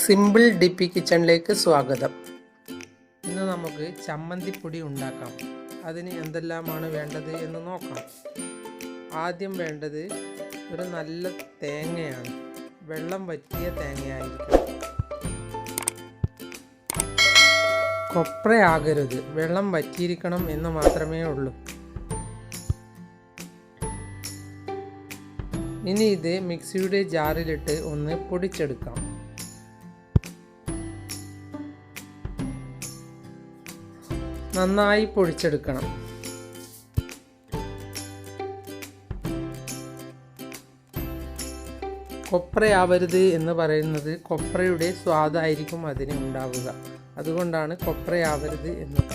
Simple ഡിപ്പി കിച്ചണിലേക്ക് സ്വാഗതം. ഇന്ന് നമുക്ക് ചമ്മന്തിപ്പൊടി ഉണ്ടാക്കാം. അതിന് എന്തെല്ലാമാണ് വേണ്ടത് എന്ന് നോക്കാം. ആദ്യം വേണ്ടത് ഒരു നല്ല തേങ്ങയാണ്. വെള്ളം വറ്റിയ തേങ്ങയായിരിക്കും. കൊപ്രയാകരുത്, വെള്ളം വറ്റിയിരിക്കണം എന്ന് മാത്രമേ ഉള്ളൂ. ഇനി ഇത് മിക്സിയുടെ ജാറിലിട്ട് ഒന്ന് പൊടിച്ചെടുക്കാം. നന്നായി പൊടിച്ചെടുക്കണം. കൊപ്രയാവരുത് എന്ന് പറയുന്നത് കൊപ്രയുടെ സ്വാദായിരിക്കും അതിന് ഉണ്ടാവുക. അതുകൊണ്ടാണ് കൊപ്രയാവരുത് എന്ന്.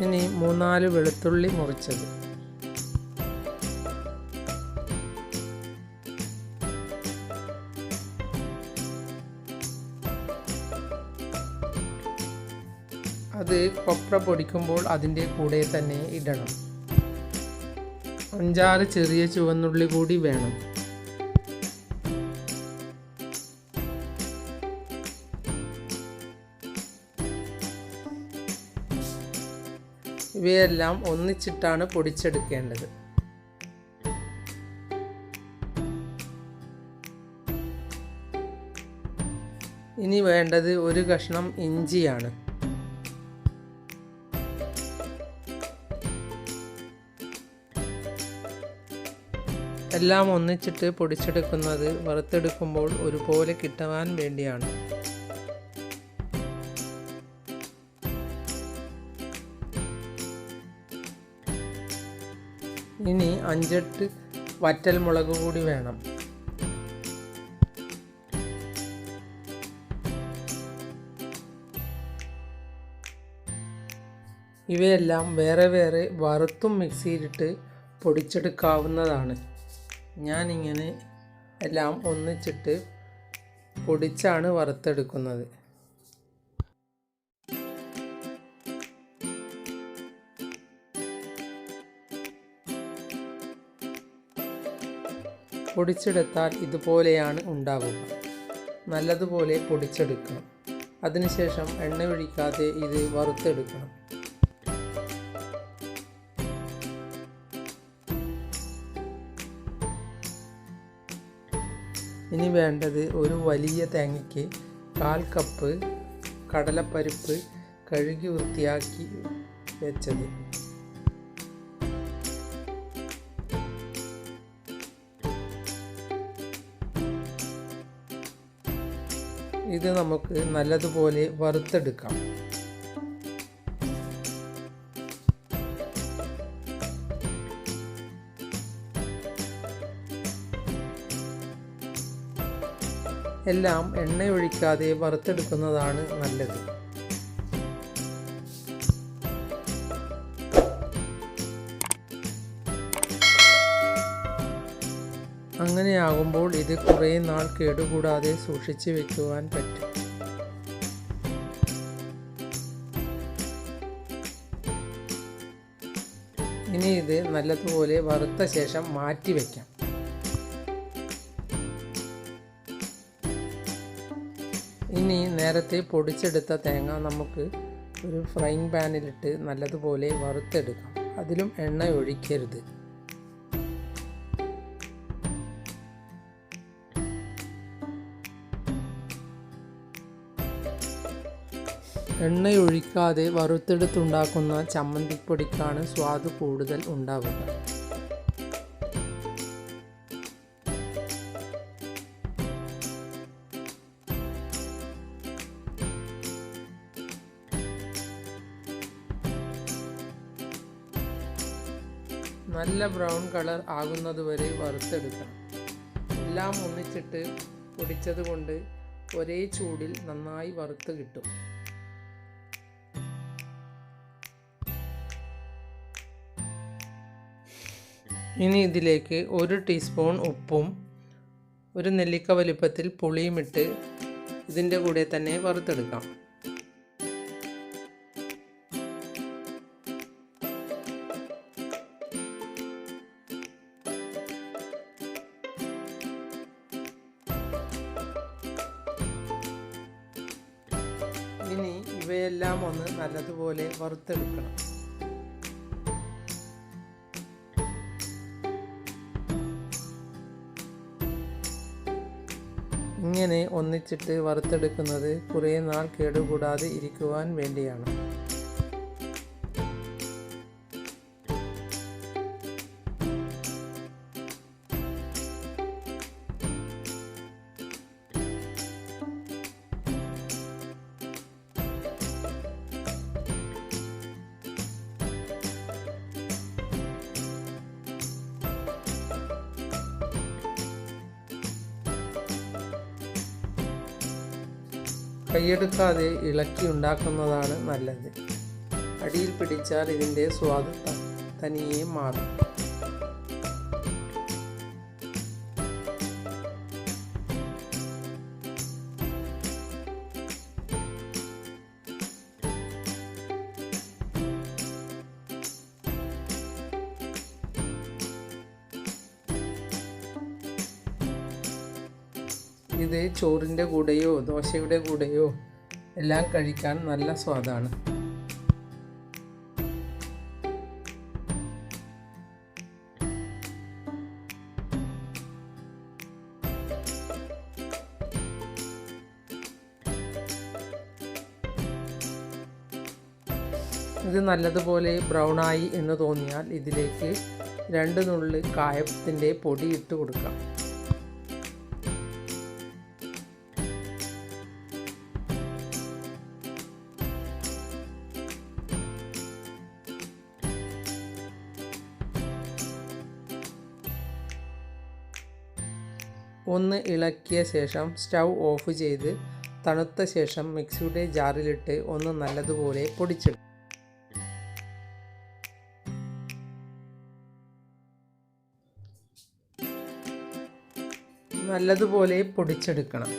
ഇനി 3-4 വെളുത്തുള്ളി മുറിച്ചത്, അത് കൊപ്ര പൊടിക്കുമ്പോൾ അതിൻ്റെ കൂടെ തന്നെ ഇടണം. 5-6 ചെറിയ ചുവന്നുള്ളി കൂടി വേണം. ഇവയെല്ലാം ഒന്നിച്ചിട്ടാണ് പൊടിച്ചെടുക്കേണ്ടത്. ഇനി വേണ്ടത് ഒരു കഷ്ണം ഇഞ്ചിയാണ്. എല്ലാം ഒന്നിച്ചിട്ട് പൊടിച്ചെടുക്കുന്നത് വറുത്തെടുക്കുമ്പോൾ ഒരുപോലെ കിട്ടാൻ വേണ്ടിയാണ്. ഇനി 5-8 വറ്റൽ മുളക് കൂടി വേണം. ഇവയെല്ലാം വേറെ വേറെ വറുത്തും മിക്സിയിലിട്ട് പൊടിച്ചെടുക്കാവുന്നതാണ്. ഞാനിങ്ങനെ എല്ലാം ഒന്നിച്ചിട്ട് പൊടിച്ചാണ് വറുത്തെടുക്കുന്നത്. പൊടിച്ചെടുത്താൽ ഇതുപോലെയാണ് ഉണ്ടാവുക. നല്ലതുപോലെ പൊടിച്ചെടുക്കണം. അതിനുശേഷം എണ്ണ ഒഴിക്കാതെ ഇത് വറുത്തെടുക്കണം. ഇനി വേണ്ടത് ഒരു വലിയ തേങ്ങയ്ക്ക് 1/4 കപ്പ് കടലപ്പരിപ്പ് കഴുകി വൃത്തിയാക്കി വെച്ചത്. ഇത് നമുക്ക് നല്ലതുപോലെ വറുത്തെടുക്കാം. എല്ലാം എണ്ണയൊഴിക്കാതെ വറുത്തെടുക്കുന്നതാണ് നല്ലത്. അങ്ങനെയാകുമ്പോൾ ഇത് കുറേ നാൾ കേടുകൂടാതെ സൂക്ഷിച്ചു വെക്കുവാൻ പറ്റും. ഇനി ഇത് നല്ലതുപോലെ വറുത്ത ശേഷം മാറ്റി വയ്ക്കാം. ഇനി നേരത്തെ പൊടിച്ചെടുത്ത തേങ്ങ നമുക്ക് ഒരു ഫ്രൈങ് പാനിലിട്ട് നല്ലതുപോലെ വറുത്തെടുക്കാം. അതിലും എണ്ണ ഒഴിക്കരുത്. എണ്ണയൊഴിക്കാതെ വറുത്തെടുത്തുണ്ടാക്കുന്ന ചമ്മന്തിപ്പൊടിക്കാണ് സ്വാദ് കൂടുതൽ ഉണ്ടാവുക. നല്ല ബ്രൗൺ കളർ ആകുന്നതുവരെ വറുത്തെടുക്കണം. എല്ലാം ഒന്നിച്ചിട്ട് പൊടിച്ചത് കൊണ്ട് ഒരേ ചൂടിൽ നന്നായി വറുത്ത് കിട്ടും. ഇനി ഇതിലേക്ക് 1 ടീസ്പൂൺ ഉപ്പും 1 നെല്ലിക്ക വലിപ്പത്തിൽ പുളിയും ഇട്ട് ഇതിൻ്റെ കൂടെ തന്നെ വറുത്തെടുക്കാം. ഇനി ഇവയെല്ലാം ഒന്ന് നല്ലതുപോലെ വറുത്തെടുക്കണം. ഇങ്ങനെ ഒന്നിച്ചിട്ട് വറുത്തെടുക്കുന്നത് കുറേ നാൾ കേടുകൂടാതെ ഇരിക്കുവാൻ വേണ്ടിയാണ്. കൈയെടുക്കാതെ ഇളക്കി ഉണ്ടാക്കുന്നതാണ് നല്ലത്. അടിയിൽ പിടിച്ചാൽ ഇതിൻ്റെ സ്വാദ് തനിയെ മാറും. ഇത് ചോറിൻ്റെ കൂടെയോ ദോശയുടെ കൂടെയോ എല്ലാം കഴിക്കാൻ നല്ല സ്വാദാണ്. ഇത് നല്ലതുപോലെ ബ്രൗണായി എന്ന് തോന്നിയാൽ ഇതിലേക്ക് 2 നുള്ളി കായത്തിൻ്റെ പൊടി ഇട്ട് കൊടുക്കാം. ഒന്ന് ഇളക്കിയ ശേഷം സ്റ്റൗ ഓഫ് ചെയ്ത് തണുത്ത ശേഷം മിക്സിയുടെ ജാറിലിട്ട് ഒന്ന് നല്ലതുപോലെ പൊടിച്ചെടുക്കും. നല്ലതുപോലെ പൊടിച്ചെടുക്കണം.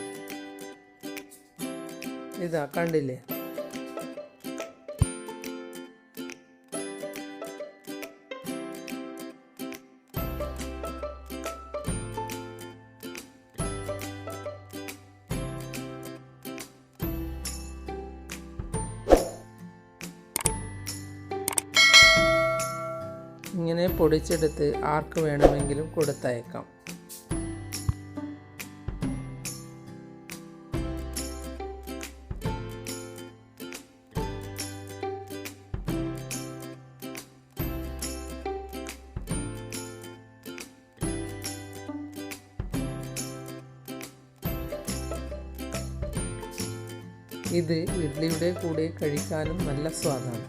ഇതാ കണ്ടില്ലേ? ഇങ്ങനെ പൊടിച്ചെടുത്ത് ആർക്ക് വേണമെങ്കിലും കൊടുത്തയക്കാം. ഇത് ഇഡ്ഡലിയുടെ കൂടെ കഴിക്കാനും നല്ല സ്വാദാണ്.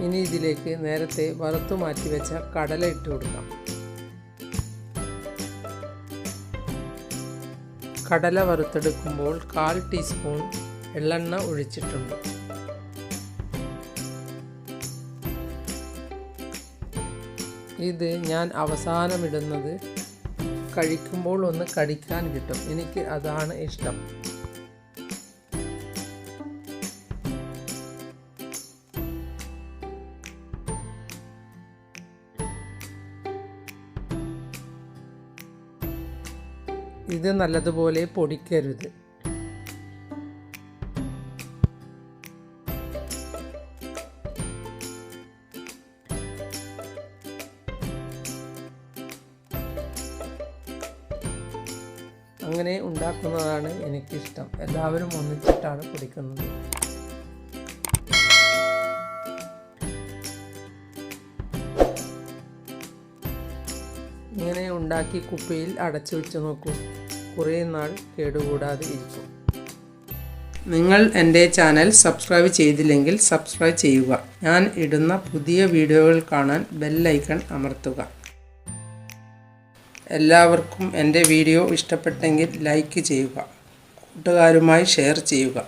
ഇനി ഇതിലേക്ക് നേരത്തെ വറുത്തു മാറ്റി വെച്ച കടല ഇട്ട് കൊടുക്കാം. കടല വറുത്തെടുക്കുമ്പോൾ 1/4 ടീസ്പൂൺ എള്ളെണ്ണ ഒഴിച്ചിട്ടുണ്ട്. ഇത് ഞാൻ അവസാനമിടുന്നത് കഴിക്കുമ്പോൾ ഒന്ന് കടിക്കാൻ കിട്ടും. എനിക്ക് അതാണ് ഇഷ്ടം. ഇത് നല്ലതുപോലെ പൊടിക്കരുത്. അങ്ങനെ ഉണ്ടാക്കുന്നതാണ് എനിക്കിഷ്ടം. എല്ലാവരും ഒന്നിച്ചിട്ടാണ് പൊടിക്കുന്നത്. ഇങ്ങനെ ഉണ്ടാക്കി കുപ്പിയിൽ അടച്ചു വെച്ച് നോക്കൂ. കുറേ നാൾ കേടുകൂടാതെ ഇരിക്കും. നിങ്ങൾ എൻ്റെ ചാനൽ സബ്സ്ക്രൈബ് ചെയ്തില്ലെങ്കിൽ സബ്സ്ക്രൈബ് ചെയ്യുക. ഞാൻ ഇടുന്ന പുതിയ വീഡിയോകൾ കാണാൻ ബെൽ ഐക്കൺ അമർത്തുക. എല്ലാവർക്കും എൻ്റെ വീഡിയോ ഇഷ്ടപ്പെട്ടെങ്കിൽ ലൈക്ക് ചെയ്യുക. കൂട്ടുകാരുമായി ഷെയർ ചെയ്യുക.